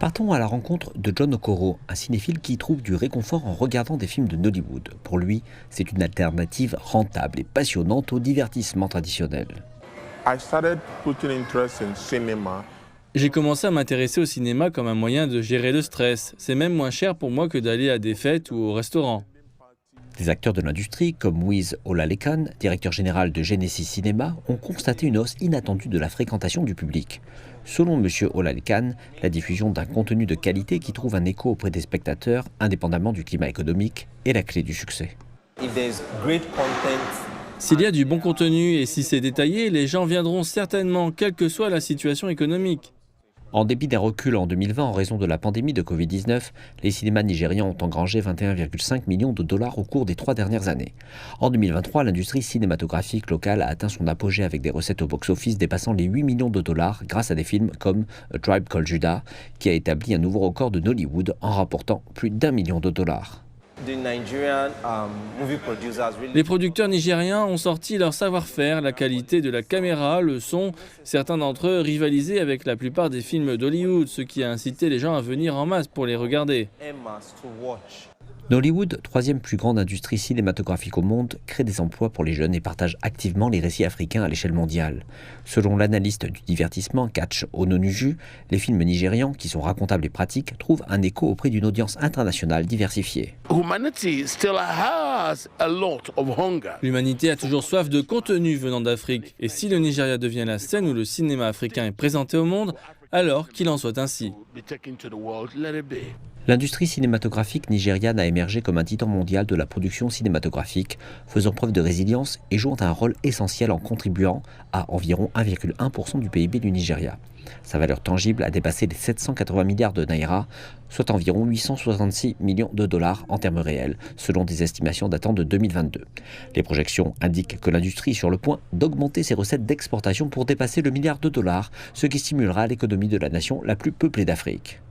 Partons à la rencontre de John Okoro, un cinéphile qui trouve du réconfort en regardant des films de Nollywood. Pour lui, c'est une alternative rentable et passionnante au divertissement traditionnel. I started putting interest in cinema. J'ai commencé à m'intéresser au cinéma comme un moyen de gérer le stress. C'est même moins cher pour moi que d'aller à des fêtes ou au restaurant. Des acteurs de l'industrie, comme Wiz Olalekan, directeur général de Genesis Cinéma, ont constaté une hausse inattendue de la fréquentation du public. Selon M. Olalekan, la diffusion d'un contenu de qualité qui trouve un écho auprès des spectateurs, indépendamment du climat économique, est la clé du succès. S'il y a du bon contenu et si c'est détaillé, les gens viendront certainement, quelle que soit la situation économique. En dépit d'un recul en 2020 en raison de la pandémie de Covid-19, les cinémas nigérians ont engrangé 21,5 millions de dollars au cours des 3 dernières années. En 2023, l'industrie cinématographique locale a atteint son apogée avec des recettes au box-office dépassant les 8 millions de dollars grâce à des films comme A Tribe Called Judah, qui a établi un nouveau record de Nollywood en rapportant plus d'1 million de dollars. Les producteurs nigériens ont sorti leur savoir-faire, la qualité de la caméra, le son. Certains d'entre eux rivalisaient avec la plupart des films d'Hollywood, ce qui a incité les gens à venir en masse pour les regarder. Nollywood, troisième plus grande industrie cinématographique au monde, crée des emplois pour les jeunes et partage activement les récits africains à l'échelle mondiale. Selon l'analyste du divertissement Catch Ononuju, les films nigérians, qui sont racontables et pratiques, trouvent un écho auprès d'une audience internationale diversifiée. L'humanité a toujours soif de contenu venant d'Afrique. Et si le Nigeria devient la scène où le cinéma africain est présenté au monde, alors qu'il en soit ainsi. L'industrie cinématographique nigériane a émergé comme un titan mondial de la production cinématographique, faisant preuve de résilience et jouant un rôle essentiel en contribuant à environ 1,1% du PIB du Nigeria. Sa valeur tangible a dépassé les 780 milliards de naira, soit environ 866 millions de dollars en termes réels, selon des estimations datant de 2022. Les projections indiquent que l'industrie est sur le point d'augmenter ses recettes d'exportation pour dépasser le milliard de dollars, ce qui stimulera l'économie de la nation la plus peuplée d'Afrique.